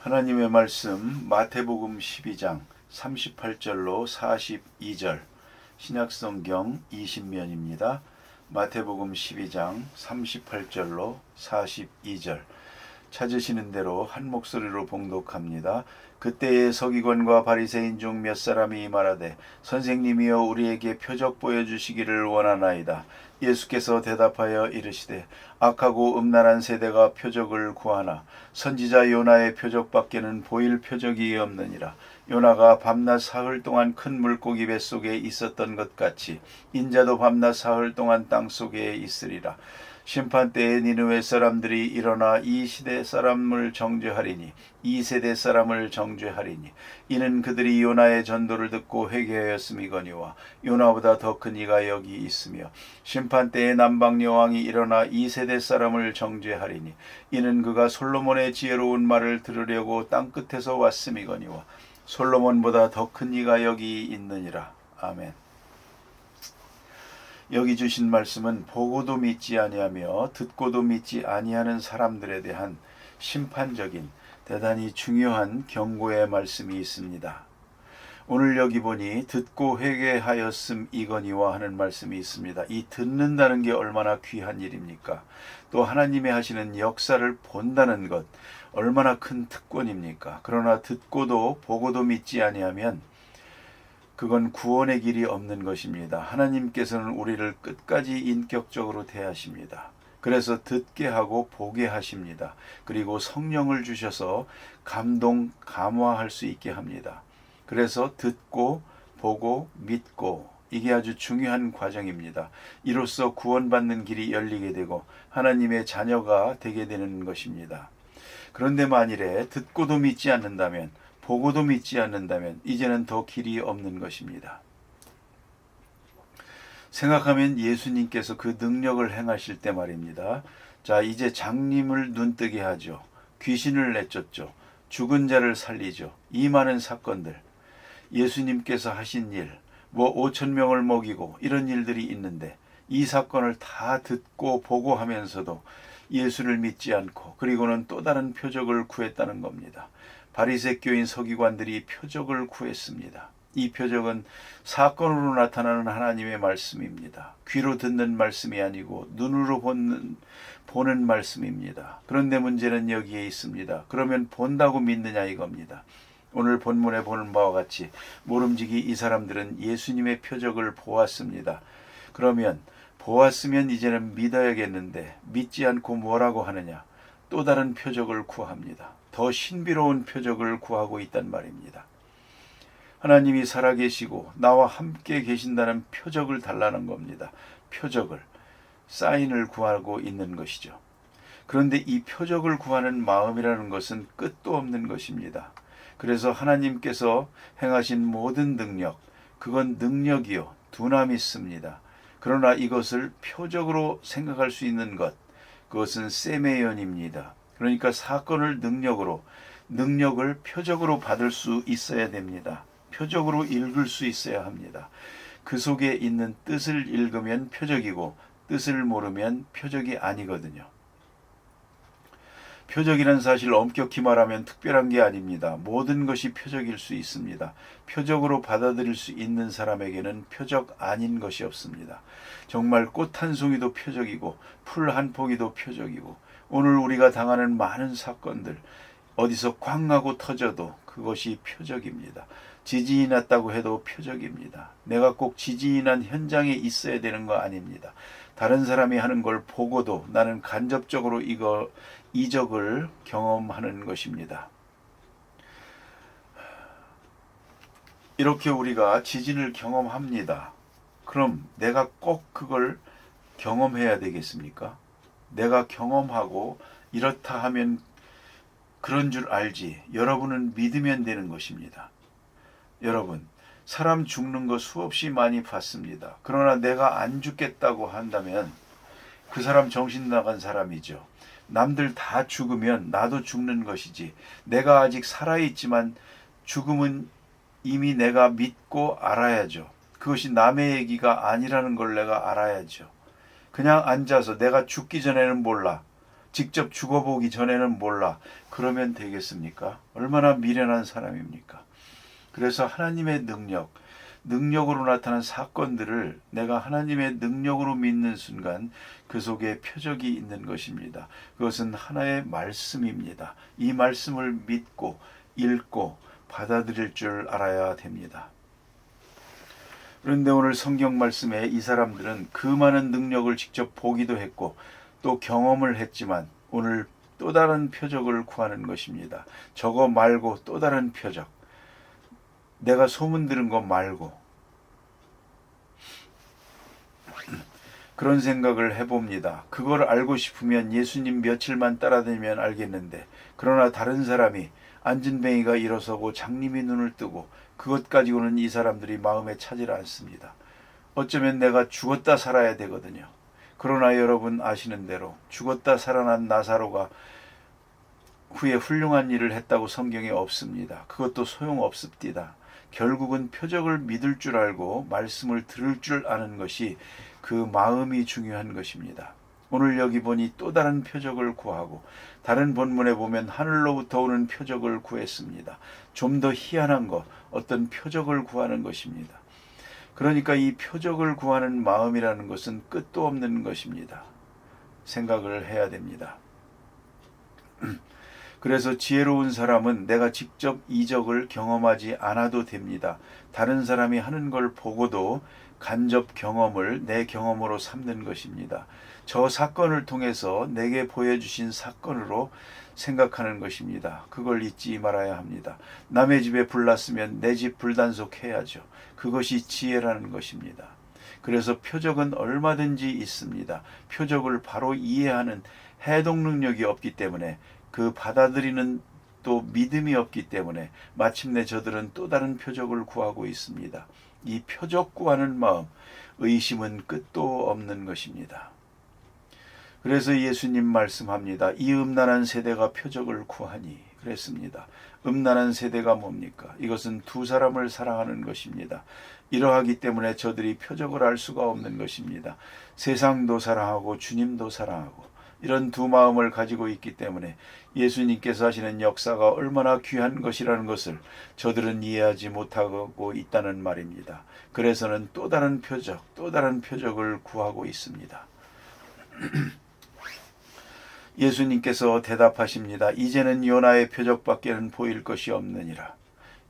하나님의 말씀 마태복음 12장 38절로 42절 신약성경 20면입니다. 마태복음 12장 38절로 42절 찾으시는 대로 한 목소리로 봉독합니다. 그때에 서기관과 바리새인 중 몇 사람이 말하되 선생님이여 우리에게 표적 보여주시기를 원하나이다. 예수께서 대답하여 이르시되 악하고 음란한 세대가 표적을 구하나 선지자 요나의 표적밖에는 보일 표적이 없느니라. 요나가 밤낮 사흘 동안 큰 물고기 뱃속에 있었던 것 같이 인자도 밤낮 사흘 동안 땅속에 있으리라. 심판때에 니느웨 사람들이 일어나 이 시대 사람을 정죄하리니 이 세대 사람을 정죄하리니 이는 그들이 요나의 전도를 듣고 회개하였음이거니와 요나보다 더 큰 이가 여기 있으며 심판때에 남방 여왕이 일어나 이 세대 사람을 정죄하리니 이는 그가 솔로몬의 지혜로운 말을 들으려고 땅끝에서 왔음이거니와 솔로몬보다 더 큰 이가 여기 있느니라. 아멘. 여기 주신 말씀은 보고도 믿지 아니하며 듣고도 믿지 아니하는 사람들에 대한 심판적인 대단히 중요한 경고의 말씀이 있습니다. 오늘 여기 보니 듣고 회개하였음이거니와 하는 말씀이 있습니다. 이 듣는다는 게 얼마나 귀한 일입니까? 또 하나님이 하시는 역사를 본다는 것 얼마나 큰 특권입니까? 그러나 듣고도 보고도 믿지 아니하면 그건 구원의 길이 없는 것입니다. 하나님께서는 우리를 끝까지 인격적으로 대하십니다. 그래서 듣게 하고 보게 하십니다. 그리고 성령을 주셔서 감동, 감화할 수 있게 합니다. 그래서 듣고 보고 믿고 이게 아주 중요한 과정입니다. 이로써 구원받는 길이 열리게 되고 하나님의 자녀가 되게 되는 것입니다. 그런데 만일에 듣고도 믿지 않는다면 보고도 믿지 않는다면 이제는 더 길이 없는 것입니다. 생각하면 예수님께서 그 능력을 행하실 때 말입니다. 자, 이제 장님을 눈뜨게 하죠. 귀신을 내쫓죠. 죽은 자를 살리죠. 이 많은 사건들. 예수님께서 하신 일, 5,000명을 먹이고 이런 일들이 있는데 이 사건을 다 듣고 보고 하면서도 예수를 믿지 않고 그리고는 또 다른 표적을 구했다는 겁니다. 바리새교인 서기관들이 표적을 구했습니다. 이 표적은 사건으로 나타나는 하나님의 말씀입니다. 귀로 듣는 말씀이 아니고 눈으로 보는 말씀입니다. 그런데 문제는 여기에 있습니다. 그러면 본다고 믿느냐 이겁니다. 오늘 본문에 보는 바와 같이 모름지기 이 사람들은 예수님의 표적을 보았습니다. 그러면 보았으면 이제는 믿어야겠는데 믿지 않고 뭐라고 하느냐? 또 다른 표적을 구합니다. 더 신비로운 표적을 구하고 있단 말입니다. 하나님이 살아계시고 나와 함께 계신다는 표적을 달라는 겁니다. 표적을, 사인을 구하고 있는 것이죠. 그런데 이 표적을 구하는 마음이라는 것은 끝도 없는 것입니다. 그래서 하나님께서 행하신 모든 능력, 그건 능력이요, 두나미스입니다. 그러나 이것을 표적으로 생각할 수 있는 것, 그것은 세메연입니다. 그러니까 사건을 능력을 표적으로 받을 수 있어야 됩니다. 표적으로 읽을 수 있어야 합니다. 그 속에 있는 뜻을 읽으면 표적이고 뜻을 모르면 표적이 아니거든요. 표적이라는 사실 엄격히 말하면 특별한 게 아닙니다. 모든 것이 표적일 수 있습니다. 표적으로 받아들일 수 있는 사람에게는 표적 아닌 것이 없습니다. 정말 꽃 한 송이도 표적이고 풀 한 포기도 표적이고 오늘 우리가 당하는 많은 사건들 어디서 쾅 하고 터져도 그것이 표적입니다. 지진이 났다고 해도 표적입니다. 내가 꼭 지진이 난 현장에 있어야 되는 거 아닙니다. 다른 사람이 하는 걸 보고도 나는 간접적으로 이적을 경험하는 것입니다. 이렇게 우리가 지진을 경험합니다. 그럼 내가 꼭 그걸 경험해야 되겠습니까? 내가 경험하고 이렇다 하면 그런 줄 알지. 여러분은 믿으면 되는 것입니다. 여러분, 사람 죽는 거 수없이 많이 봤습니다. 그러나 내가 안 죽겠다고 한다면 그 사람 정신 나간 사람이죠. 남들 다 죽으면 나도 죽는 것이지. 내가 아직 살아있지만 죽음은 이미 내가 믿고 알아야죠. 그것이 남의 얘기가 아니라는 걸 내가 알아야죠. 그냥 앉아서 내가 죽기 전에는 몰라. 직접 죽어보기 전에는 몰라. 그러면 되겠습니까? 얼마나 미련한 사람입니까? 그래서 하나님의 능력으로 나타난 사건들을 내가 하나님의 능력으로 믿는 순간 그 속에 표적이 있는 것입니다. 그것은 하나의 말씀입니다. 이 말씀을 믿고 읽고 받아들일 줄 알아야 됩니다. 그런데 오늘 성경 말씀에 이 사람들은 그 많은 능력을 직접 보기도 했고 또 경험을 했지만 오늘 또 다른 표적을 구하는 것입니다. 저거 말고 또 다른 표적. 내가 소문 들은 거 말고. 그런 생각을 해봅니다. 그걸 알고 싶으면 예수님 며칠만 따라다니면 알겠는데, 그러나 다른 사람이 안진뱅이가 일어서고 장님이 눈을 뜨고 그것 가지고는 이 사람들이 마음에 차질 않습니다. 어쩌면 내가 죽었다 살아야 되거든요. 그러나 여러분 아시는 대로 죽었다 살아난 나사로가 후에 훌륭한 일을 했다고 성경에 없습니다. 그것도 소용없습니다. 결국은 표적을 믿을 줄 알고 말씀을 들을 줄 아는 것이 그 마음이 중요한 것입니다. 오늘 여기 보니 또 다른 표적을 구하고 다른 본문에 보면 하늘로부터 오는 표적을 구했습니다. 좀 더 희한한 것, 어떤 표적을 구하는 것입니다. 그러니까 이 표적을 구하는 마음이라는 것은 끝도 없는 것입니다. 생각을 해야 됩니다. 그래서 지혜로운 사람은 내가 직접 이적을 경험하지 않아도 됩니다. 다른 사람이 하는 걸 보고도 간접 경험을 내 경험으로 삼는 것입니다. 저 사건을 통해서 내게 보여주신 사건으로 생각하는 것입니다. 그걸 잊지 말아야 합니다. 남의 집에 불 났으면 내 집 불단속해야죠. 그것이 지혜라는 것입니다. 그래서 표적은 얼마든지 있습니다. 표적을 바로 이해하는 해동 능력이 없기 때문에 그 받아들이는 또 믿음이 없기 때문에 마침내 저들은 또 다른 표적을 구하고 있습니다. 이 표적 구하는 마음, 의심은 끝도 없는 것입니다. 그래서 예수님 말씀합니다. 이 음란한 세대가 표적을 구하니 그랬습니다. 음란한 세대가 뭡니까? 이것은 두 사람을 사랑하는 것입니다. 이러하기 때문에 저들이 표적을 알 수가 없는 것입니다. 세상도 사랑하고 주님도 사랑하고 이런 두 마음을 가지고 있기 때문에 예수님께서 하시는 역사가 얼마나 귀한 것이라는 것을 저들은 이해하지 못하고 있다는 말입니다. 그래서는 또 다른 표적을 구하고 있습니다. 예수님께서 대답하십니다. 이제는 요나의 표적밖에는 보일 것이 없느니라.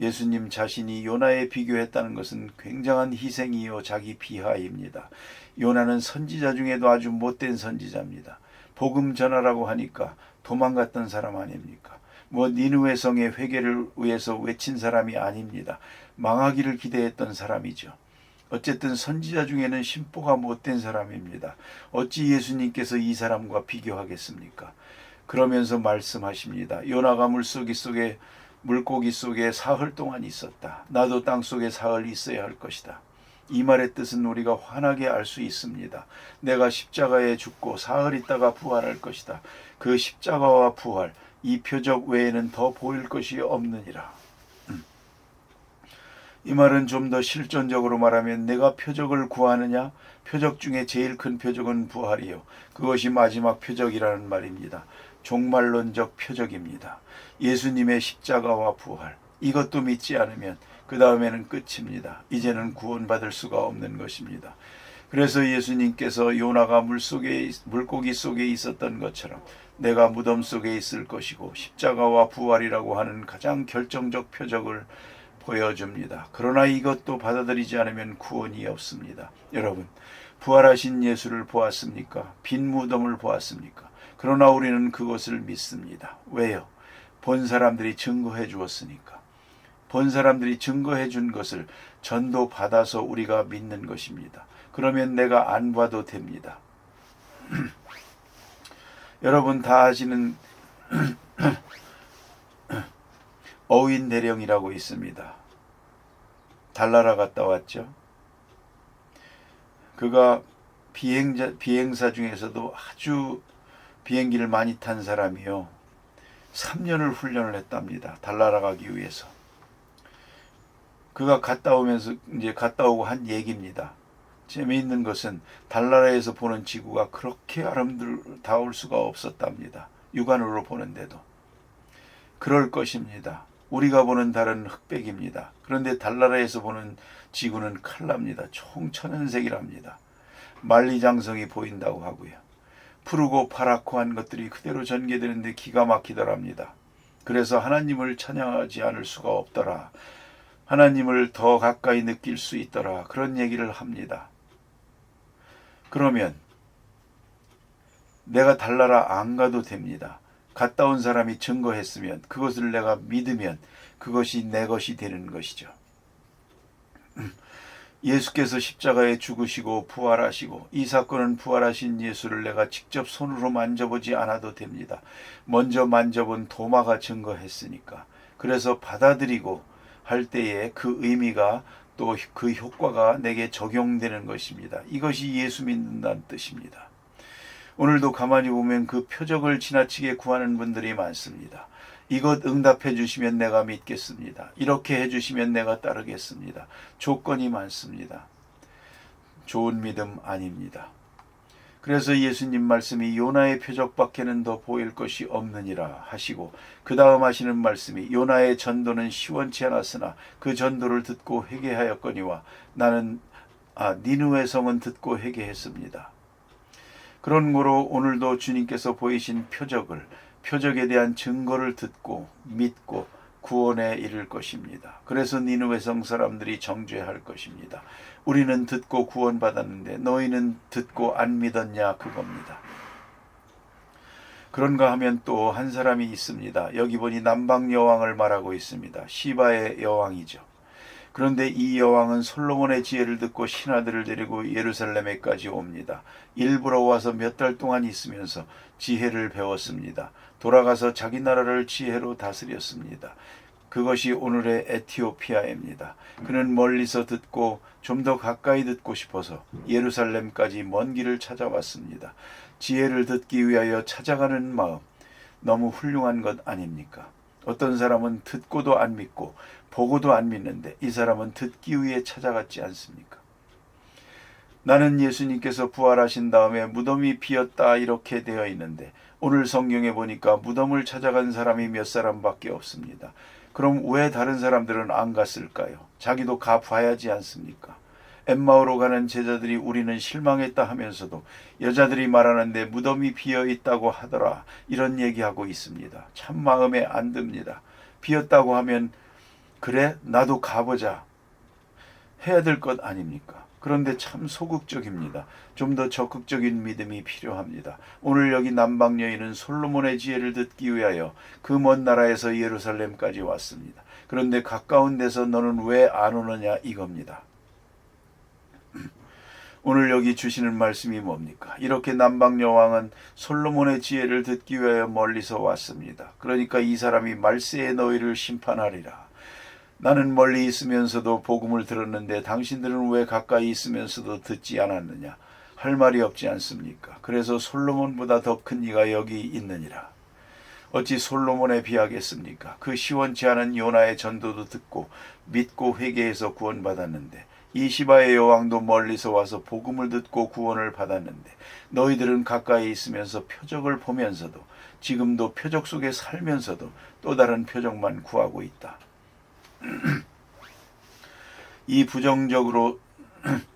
예수님 자신이 요나에 비교했다는 것은 굉장한 희생이요 자기 비하입니다. 요나는 선지자 중에도 아주 못된 선지자입니다. 복음 전하라고 하니까 도망갔던 사람 아닙니까? 니느웨 성의 회개를 위해서 외친 사람이 아닙니다. 망하기를 기대했던 사람이죠. 어쨌든 선지자 중에는 심보가 못된 사람입니다. 어찌 예수님께서 이 사람과 비교하겠습니까? 그러면서 말씀하십니다. 요나가 물고기 속에 사흘 동안 있었다. 나도 땅 속에 사흘 있어야 할 것이다. 이 말의 뜻은 우리가 환하게 알 수 있습니다. 내가 십자가에 죽고 사흘 있다가 부활할 것이다. 그 십자가와 부활, 이 표적 외에는 더 보일 것이 없느니라. 이 말은 좀 더 실존적으로 말하면 내가 표적을 구하느냐? 표적 중에 제일 큰 표적은 부활이요. 그것이 마지막 표적이라는 말입니다. 종말론적 표적입니다. 예수님의 십자가와 부활. 이것도 믿지 않으면 그 다음에는 끝입니다. 이제는 구원받을 수가 없는 것입니다. 그래서 예수님께서 요나가 물고기 속에 있었던 것처럼 내가 무덤 속에 있을 것이고 십자가와 부활이라고 하는 가장 결정적 표적을 보여줍니다. 그러나 이것도 받아들이지 않으면 구원이 없습니다. 여러분, 부활하신 예수를 보았습니까? 빈 무덤을 보았습니까? 그러나 우리는 그것을 믿습니다. 왜요? 본 사람들이 증거해 주었으니까. 본 사람들이 증거해 준 것을 전도 받아서 우리가 믿는 것입니다. 그러면 내가 안 봐도 됩니다. 여러분 다 아시는 어윈 대령이라고 있습니다. 달나라 갔다 왔죠. 그가 비행사 중에서도 아주 비행기를 많이 탄 사람이요. 3년을 훈련을 했답니다. 달나라 가기 위해서. 그가 갔다 오고 한 얘기입니다. 재미있는 것은 달나라에서 보는 지구가 그렇게 아름다울 수가 없었답니다. 육안으로 보는데도. 그럴 것입니다. 우리가 보는 달은 흑백입니다. 그런데 달나라에서 보는 지구는 칼랍니다. 총천연색이랍니다. 만리장성이 보인다고 하고요. 푸르고 파랗고 한 것들이 그대로 전개되는데 기가 막히더랍니다. 그래서 하나님을 찬양하지 않을 수가 없더라. 하나님을 더 가까이 느낄 수 있더라. 그런 얘기를 합니다. 그러면 내가 달나라 안 가도 됩니다. 갔다 온 사람이 증거했으면, 그것을 내가 믿으면 그것이 내 것이 되는 것이죠. 예수께서 십자가에 죽으시고 부활하시고, 이 사건은 부활하신 예수를 내가 직접 손으로 만져보지 않아도 됩니다. 먼저 만져본 도마가 증거했으니까. 그래서 받아들이고 할 때에 그 의미가 또 그 효과가 내게 적용되는 것입니다. 이것이 예수 믿는다는 뜻입니다. 오늘도 가만히 보면 그 표적을 지나치게 구하는 분들이 많습니다. 이것 응답해 주시면 내가 믿겠습니다. 이렇게 해 주시면 내가 따르겠습니다. 조건이 많습니다. 좋은 믿음 아닙니다. 그래서 예수님 말씀이 요나의 표적밖에는 더 보일 것이 없느니라 하시고, 그 다음 하시는 말씀이 요나의 전도는 시원치 않았으나 그 전도를 듣고 회개하였거니와 나는 니느웨 성은 듣고 회개했습니다. 그런 거로 오늘도 주님께서 보이신 표적에 대한 증거를 듣고 믿고 구원에 이를 것입니다. 그래서 니느웨 성 사람들이 정죄할 것입니다. 우리는 듣고 구원받았는데 너희는 듣고 안 믿었냐, 그겁니다. 그런가 하면 또 한 사람이 있습니다. 여기 보니 남방 여왕을 말하고 있습니다. 시바의 여왕이죠. 그런데 이 여왕은 솔로몬의 지혜를 듣고 신하들을 데리고 예루살렘에까지 옵니다. 일부러 와서 몇 달 동안 있으면서 지혜를 배웠습니다. 돌아가서 자기 나라를 지혜로 다스렸습니다. 그것이 오늘의 에티오피아입니다. 그는 멀리서 듣고 좀 더 가까이 듣고 싶어서 예루살렘까지 먼 길을 찾아왔습니다. 지혜를 듣기 위하여 찾아가는 마음, 너무 훌륭한 것 아닙니까? 어떤 사람은 듣고도 안 믿고 보고도 안 믿는데 이 사람은 듣기 위해 찾아갔지 않습니까? 나는 예수님께서 부활하신 다음에 무덤이 비었다 이렇게 되어 있는데, 오늘 성경에 보니까 무덤을 찾아간 사람이 몇 사람밖에 없습니다. 그럼 왜 다른 사람들은 안 갔을까요? 자기도 가봐야지 않습니까? 엠마오로 가는 제자들이 우리는 실망했다 하면서도 여자들이 말하는데 무덤이 비어 있다고 하더라, 이런 얘기하고 있습니다. 참 마음에 안 듭니다. 비었다고 하면 그래 나도 가보자 해야 될 것 아닙니까? 그런데 참 소극적입니다. 좀 더 적극적인 믿음이 필요합니다. 오늘 여기 남방 여인은 솔로몬의 지혜를 듣기 위하여 그 먼 나라에서 예루살렘까지 왔습니다. 그런데 가까운 데서 너는 왜 안 오느냐, 이겁니다. 오늘 여기 주시는 말씀이 뭡니까? 이렇게 남방 여왕은 솔로몬의 지혜를 듣기 위하여 멀리서 왔습니다. 그러니까 이 사람이 말세에 너희를 심판하리라. 나는 멀리 있으면서도 복음을 들었는데 당신들은 왜 가까이 있으면서도 듣지 않았느냐? 할 말이 없지 않습니까? 그래서 솔로몬보다 더 큰 이가 여기 있느니라. 어찌 솔로몬에 비하겠습니까? 그 시원치 않은 요나의 전도도 듣고 믿고 회개해서 구원받았는데, 이 시바의 여왕도 멀리서 와서 복음을 듣고 구원을 받았는데, 너희들은 가까이 있으면서 표적을 보면서도, 지금도 표적 속에 살면서도 또 다른 표적만 구하고 있다. 이 부정적으로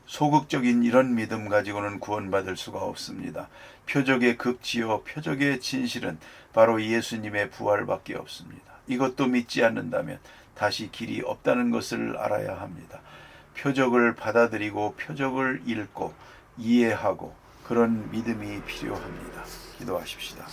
소극적인 이런 믿음 가지고는 구원받을 수가 없습니다. 표적의 극지요 표적의 진실은 바로 예수님의 부활밖에 없습니다. 이것도 믿지 않는다면 다시 길이 없다는 것을 알아야 합니다. 표적을 받아들이고 표적을 읽고 이해하고 그런 믿음이 필요합니다. 기도하십시다.